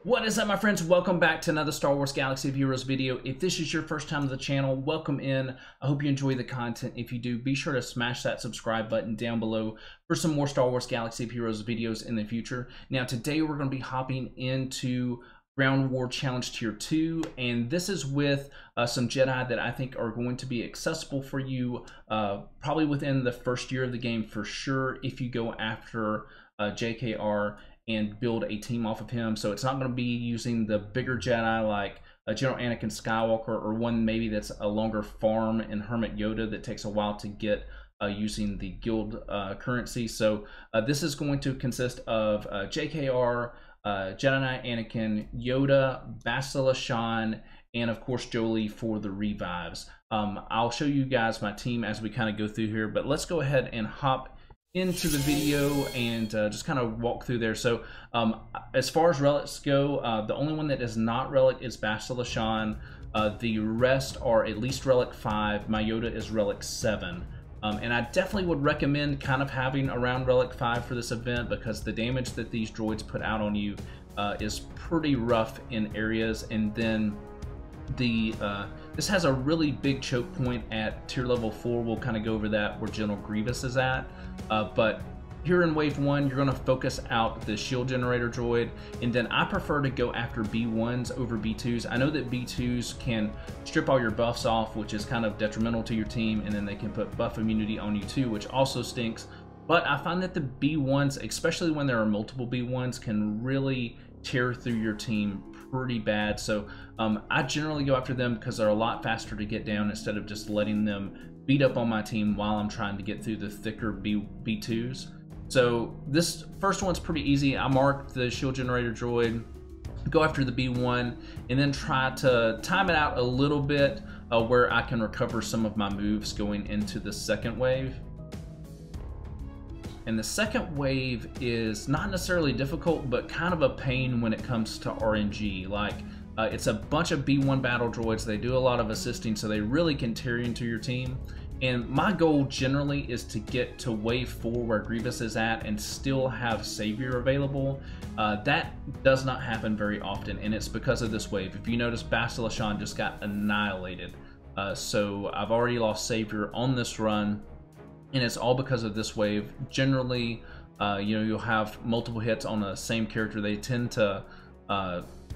What is up, my friends? Welcome back to another Star Wars Galaxy of Heroes video. If this is your first time to the channel, welcome in. I hope you enjoy the content. If you do, be sure to smash that subscribe button down below for some more Star Wars Galaxy of Heroes videos in the future. Now, today we're going to be hopping into Ground War Challenge Tier 2, and this is with some Jedi that I think are going to be accessible for you probably within the first year of the game for sure if you go after JKR and build a team off of him. So it's not going to be using the bigger Jedi like General Anakin Skywalker, or one maybe that's a longer farm in Hermit Yoda that takes a while to get using the guild currency. So this is going to consist of JKR, Jedi Knight Anakin, Yoda, Bastila, Shan, and of course Jolee for the revives. I'll show you guys my team as we kind of go through here, but let's go ahead and hop into the video and just kind of walk through there. So as far as relics go, the only one that is not relic is Bastila Shan. The rest are at least relic 5. My Yoda is relic 7. And I definitely would recommend kind of having around relic 5 for this event, because the damage that these droids put out on you is pretty rough in areas. And then the this has a really big choke point at tier level 4. We'll kind of go over that where General Grievous is at, but here in wave 1 you're going to focus out the shield generator droid, and then I prefer to go after B1s over B2s. I know that B2s can strip all your buffs off, which is kind of detrimental to your team, and then they can put buff immunity on you too, which also stinks. But I find that the B1s, especially when there are multiple B1s, can really tear through your team pretty bad. So I generally go after them because they're a lot faster to get down, instead of just letting them beat up on my team while I'm trying to get through the thicker B2s. So this first one's pretty easy. I marked the shield generator droid, go after the B1, and then try to time it out a little bit where I can recover some of my moves going into the second wave. And the second wave is not necessarily difficult, but kind of a pain when it comes to RNG. Like, it's a bunch of B1 battle droids. They do a lot of assisting, so they really can tear into your team. And my goal generally is to get to wave 4 where Grievous is at and still have Savior available. That does not happen very often, and it's because of this wave. If you notice, Bastila Shan just got annihilated. So I've already lost Savior on this run, and it's all because of this wave. Generally, you know, you'll have multiple hits on the same character. They tend to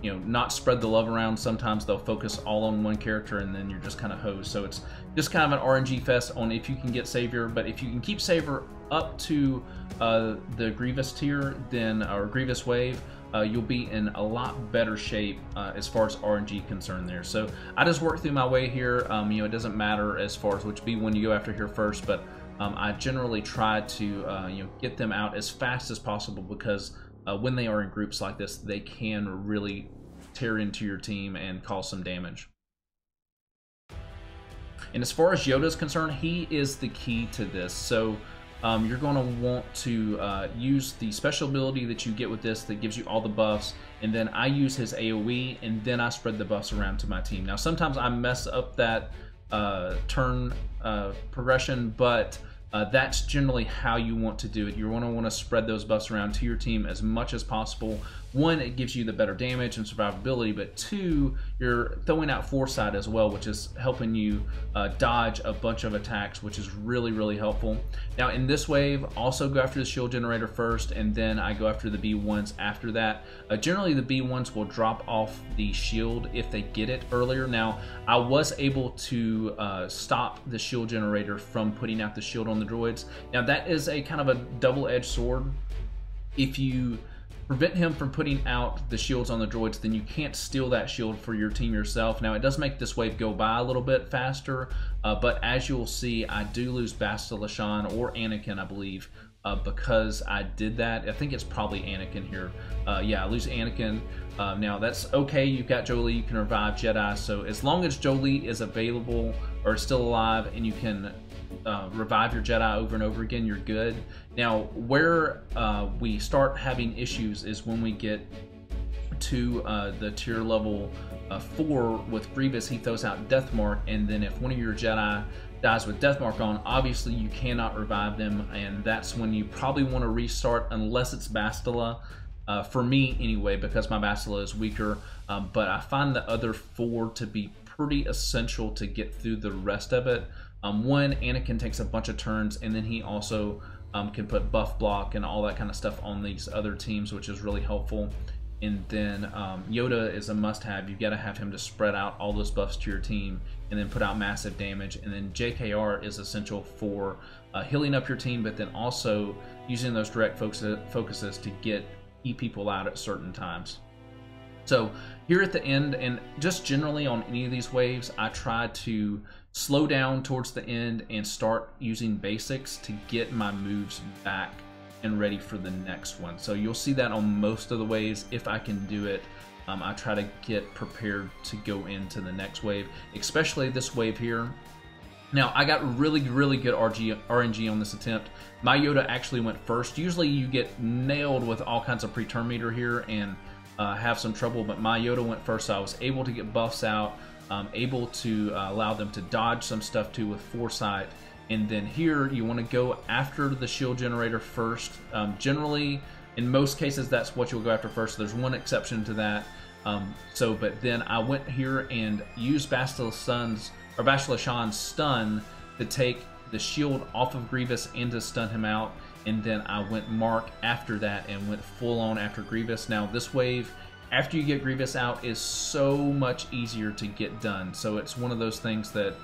you know, not spread the love around. Sometimes they'll focus all on one character, and then you're just kind of hosed. So it's just kind of an RNG fest on if you can get Savior. But if you can keep Savior up to the Grievous tier, then or Grievous wave, you'll be in a lot better shape as far as RNG concerned there. So I just work through my way here. You know, it doesn't matter as far as which B1 you go after here first, but I generally try to you know, get them out as fast as possible, because when they are in groups like this, they can really tear into your team and cause some damage. And as far as Yoda is concerned, he is the key to this. So you're going to want to use the special ability that you get with this that gives you all the buffs, and then I use his AoE, and then I spread the buffs around to my team. Now sometimes I mess up that turn progression, but that's generally how you want to do it. You're going to want to spread those buffs around to your team as much as possible. 1, it gives you the better damage and survivability, but 2, you're throwing out foresight as well, which is helping you dodge a bunch of attacks, which is really, really helpful. Now in this wave, also go after the shield generator first, and then I go after the B1s after that. Generally the B1s will drop off the shield if they get it earlier. Now I was able to stop the shield generator from putting out the shield on the droids. Now that is a kind of a double-edged sword. If you prevent him from putting out the shields on the droids, then you can't steal that shield for your team yourself. Now it does make this wave go by a little bit faster, but as you'll see, I do lose Bastila Shan or Anakin, I believe, because I did that. I think it's probably Anakin here. Yeah, I lose Anakin. Now that's okay. You've got Jolee, you can revive Jedi. So as long as Jolee is available or still alive, and you can revive your Jedi over and over again, you're good. Now where we start having issues is when we get to the tier level 4 with Grievous. He throws out Death Mark, and then if one of your Jedi dies with Death Mark on, obviously you cannot revive them, and that's when you probably want to restart, unless it's Bastila. for me anyway, because my Bastila is weaker. But I find the other 4 to be pretty essential to get through the rest of it. One, Anakin takes a bunch of turns, and then he also can put buff block and all that kind of stuff on these other teams, which is really helpful. And then Yoda is a must-have. You've got to have him to spread out all those buffs to your team and then put out massive damage. And then JKR is essential for healing up your team, but then also using those direct focuses to get key people out at certain times. So here at the end, and just generally on any of these waves, I try to slow down towards the end and start using basics to get my moves back and ready for the next one. So you'll see that on most of the waves. If I can do it, I try to get prepared to go into the next wave, especially this wave here. Now, I got really good RNG on this attempt. My Yoda actually went first. Usually you get nailed with all kinds of pre-turn meter here and have some trouble, but my Yoda went first, so I was able to get buffs out, able to allow them to dodge some stuff too with foresight. And then here you want to go after the shield generator first. Generally, in most cases, that's what you'll go after first. There's one exception to that. But then I went here and used Bastila Shan's stun to take the shield off of Grievous and to stun him out. And then I went Mark after that and went full on after Grievous. Now this wave, after you get Grievous out, is so much easier to get done. So it's one of those things that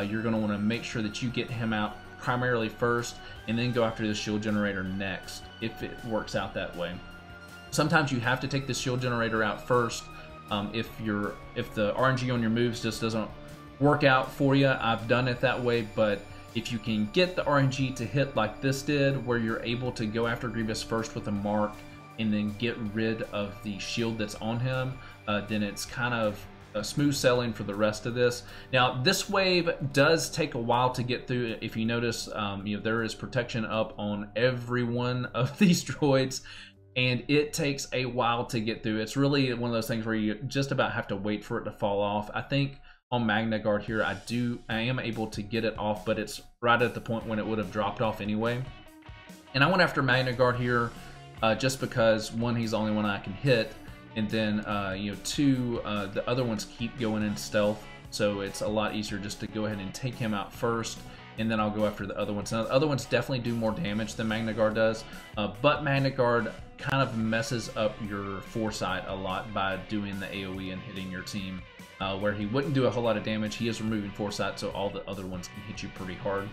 you're going to want to make sure that you get him out primarily first and then go after the shield generator next, if it works out that way. Sometimes you have to take the shield generator out first if the RNG on your moves just doesn't work out for you. I've done it that way, but if you can get the RNG to hit like this did, where you're able to go after Grievous first with a mark and then get rid of the shield that's on him, then it's kind of smooth sailing for the rest of this. Now, this wave does take a while to get through. If you notice, there is protection up on every one of these droids, and it takes a while to get through. It's really one of those things where you just about have to wait for it to fall off. I think on Magna Guard here, I am able to get it off, but it's right at the point when it would have dropped off anyway. And I went after Magna Guard here just because, one, he's the only one I can hit, and then two, the other ones keep going in stealth, so it's a lot easier just to go ahead and take him out first, and then I'll go after the other ones. Now, the other ones definitely do more damage than Magna Guard does, but Magna Guard kind of messes up your foresight a lot by doing the AoE and hitting your team. Where he wouldn't do a whole lot of damage, he is removing foresight, so all the other ones can hit you pretty hard.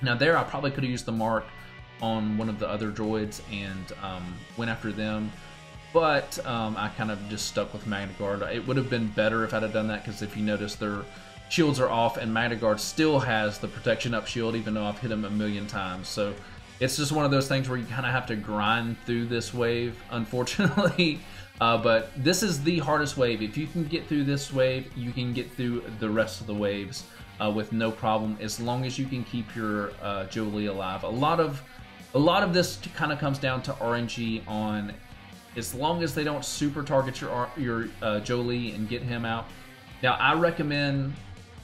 Now there, I probably could have used the mark on one of the other droids and went after them, but I kind of just stuck with Magna Guard. It would have been better if I'd have done that, because if you notice, their shields are off, and Magna Guard still has the protection up shield, even though I've hit him a million times. So it's just one of those things where you kind of have to grind through this wave, unfortunately. But this is the hardest wave. If you can get through this wave, you can get through the rest of the waves with no problem, as long as you can keep your Jolee alive. A lot of this kind of comes down to RNG on, as long as they don't super target your Jolee and get him out. Now I recommend,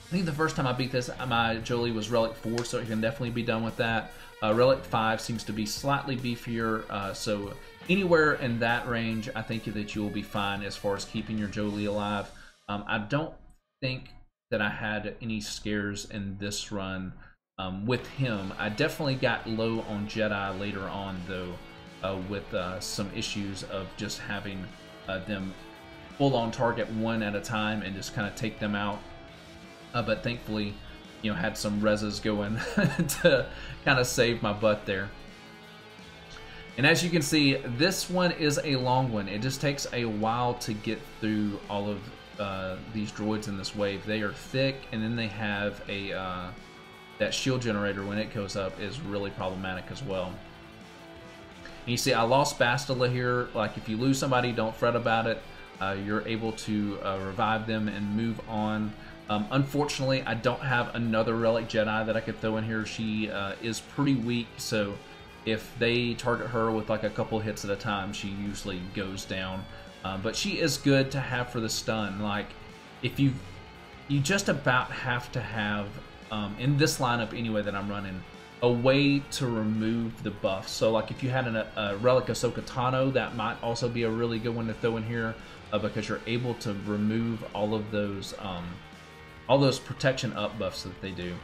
I think the first time I beat this, my Jolee was Relic 4, so it can definitely be done with that. Relic 5 seems to be slightly beefier, so anywhere in that range, I think that you will be fine as far as keeping your Jolee alive. I don't think that I had any scares in this run with him. I definitely got low on Jedi later on, though, with some issues of just having them full on target one at a time and just kind of take them out. But thankfully, had some reses going to kind of save my butt there. And as you can see, this one is a long one. It just takes a while to get through all of these droids in this wave. They are thick, and then they have a that shield generator when it goes up is really problematic as well. And you see, I lost Bastila here. Like, if you lose somebody, don't fret about it. You're able to revive them and move on. Unfortunately, I don't have another Relic Jedi that I could throw in here. She is pretty weak, so if they target her with like a couple hits at a time, she usually goes down. But she is good to have for the stun. Like, if you just about have to have, in this lineup anyway that I'm running, a way to remove the buffs. So like if you had a Relic Ahsoka Tano, that might also be a really good one to throw in here, because you're able to remove all those protection up buffs that they do.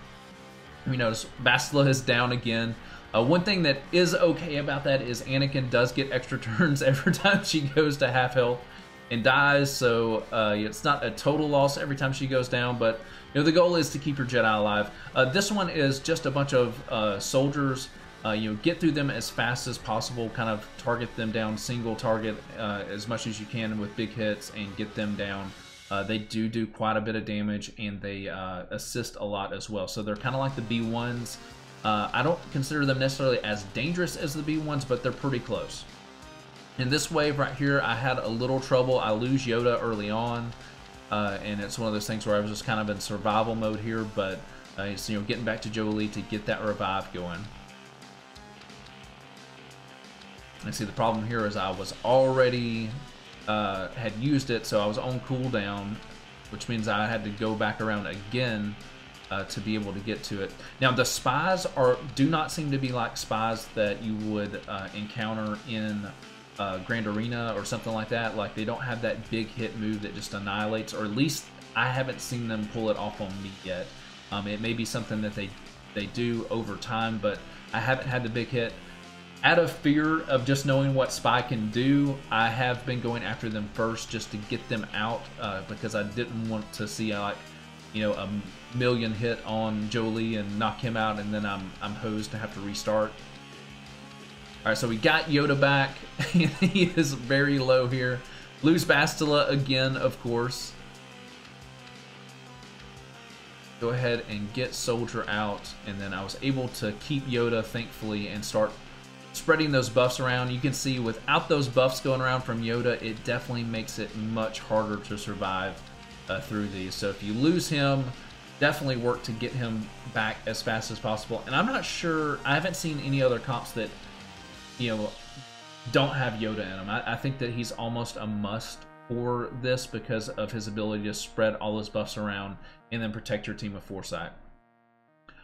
You notice Bastila is down again. One thing that is okay about that is Anakin does get extra turns every time she goes to half health and dies, so it's not a total loss every time she goes down, but you know, the goal is to keep your Jedi alive. This one is just a bunch of soldiers. You know, get through them as fast as possible, kind of target them down, single target as much as you can with big hits and get them down. They do quite a bit of damage, and they assist a lot as well. So they're kind of like the B1s. I don't consider them necessarily as dangerous as the B1s, but they're pretty close. In this wave right here, I had a little trouble. I lose Yoda early on, and it's one of those things where I was just kind of in survival mode here, but it's, you know, getting back to Jolee to get that revive going. And see, the problem here is I was already had used it, so I was on cooldown, which means I had to go back around again to be able to get to it. Now the spies do not seem to be like spies that you would encounter in Grand Arena or something like that. Like, they don't have that big hit move that just annihilates, or at least I haven't seen them pull it off on me yet. It may be something that they do over time, but I haven't had the big hit. Out of fear of just knowing what Spy can do, I have been going after them first just to get them out, because I didn't want to see like, you know, a million hit on Jolee and knock him out, and then I'm hosed to have to restart. All right, so we got Yoda back. He is very low here. Lose Bastila again, of course. Go ahead and get Soldier out, and then I was able to keep Yoda, thankfully, and start spreading those buffs around. You can see without those buffs going around from Yoda, it definitely makes it much harder to survive through these. So if you lose him, definitely work to get him back as fast as possible. And I'm not sure, I haven't seen any other comps that, you know, don't have Yoda in them. I think that he's almost a must for this because of his ability to spread all those buffs around and then protect your team with foresight.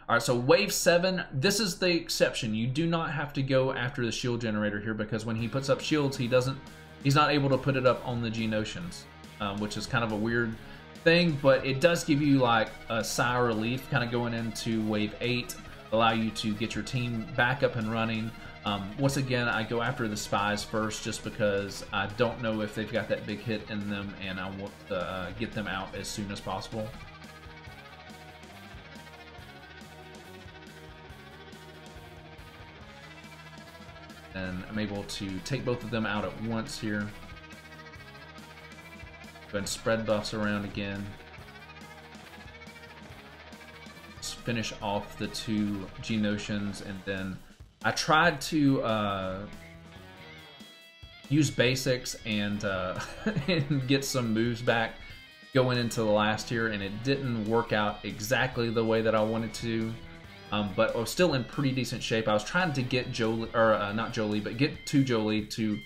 All right, so wave 7, this is the exception. You do not have to go after the shield generator here, because when he puts up shields, he's not able to put it up on the Geonosians, which is kind of a weird thing, but it does give you like a sigh of relief kind of going into wave 8, allow you to get your team back up and running. Once again, I go after the spies first just because I don't know if they've got that big hit in them, and I want to get them out as soon as possible. And I'm able to take both of them out at once here. Go ahead and spread buffs around again. Just finish off the 2 Geonosians, and then I tried to use basics and, and get some moves back going into the last here, and it didn't work out exactly the way that I wanted to. But I was still in pretty decent shape. I was trying to get Jolee, or not Jolee, but get to Jolee to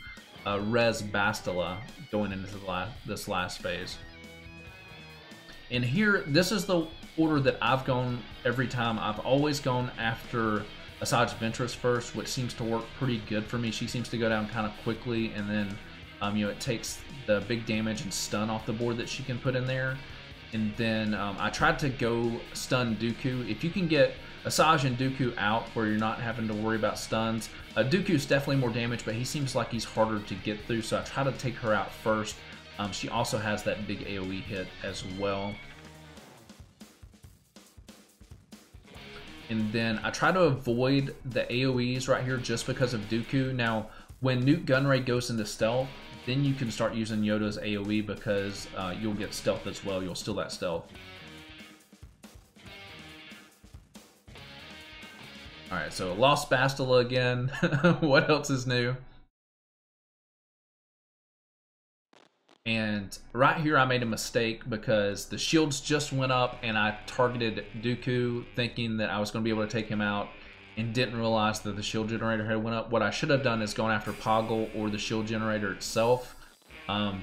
res Bastila going into this last phase. And here, this is the order that I've gone every time. I've always gone after Asajj Ventress first, which seems to work pretty good for me. She seems to go down kind of quickly, and then you know, it takes the big damage and stun off the board that she can put in there. And then I tried to go stun Dooku. If you can get Asajj and Dooku out where you're not having to worry about stuns, Dooku's definitely more damage, but he seems like he's harder to get through, so I try to take her out first. She also has that big AoE hit as well. And then I try to avoid the AoEs right here just because of Dooku. Now, when Nute Gunray goes into stealth, then you can start using Yoda's AoE because you'll get stealth as well. You'll steal that stealth. Alright, so lost Bastila again. What else is new? And right here I made a mistake because the shields just went up and I targeted Dooku thinking that I was going to be able to take him out, and didn't realize that the shield generator had went up. What I should have done is gone after Poggle or the shield generator itself,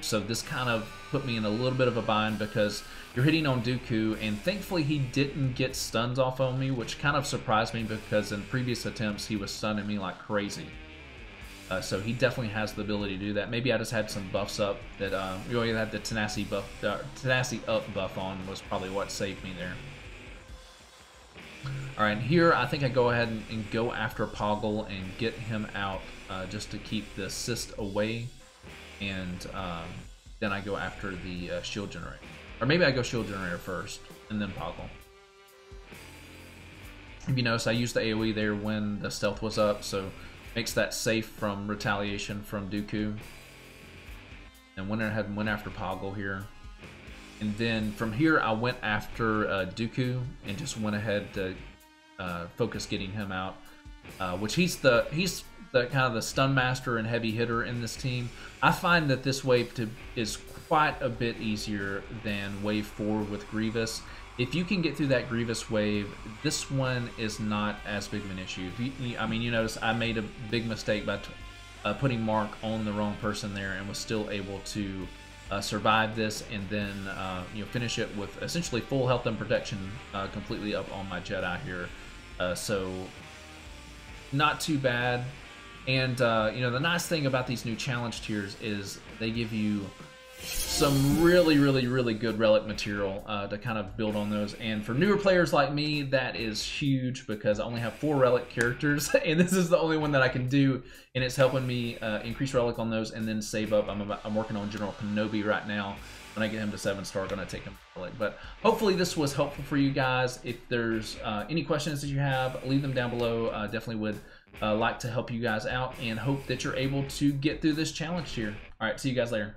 So this kind of put me in a little bit of a bind because you're hitting on Dooku, and thankfully he didn't get stuns off on me, which kind of surprised me because in previous attempts he was stunning me like crazy. So he definitely has the ability to do that. Maybe I just had some buffs up that we already had the tenacity up buff on was probably what saved me there. All right, here I think I go ahead and go after Poggle and get him out just to keep the assist away, and then I go after the shield generator. Or maybe I go shield generator first and then Poggle. If you notice, I used the AoE there when the stealth was up, so makes that safe from retaliation from Dooku. And went ahead and went after Poggle here. And then from here I went after Dooku and just went ahead to focus getting him out. Which he's the kind of the stun master and heavy hitter in this team. I find that this wave is quite a bit easier than wave 4 with Grievous. If you can get through that Grievous wave, this one is not as big of an issue. I mean, you notice I made a big mistake by putting Mark on the wrong person there, and was still able to survive this, and then finish it with essentially full health and protection, completely up on my Jedi here. So not too bad. And the nice thing about these new challenge tiers is they give you some really good relic material to kind of build on those. And for newer players like me, that is huge because I only have 4 relic characters, and this is the only one that I can do, and it's helping me increase relic on those and then save up. I'm working on General Kenobi right now. When I get him to 7-star, I'm gonna take him to relic. But hopefully this was helpful for you guys. If there's any questions that you have, leave them down below. Definitely would like to help you guys out, and hope that you're able to get through this challenge here. All right, see you guys later.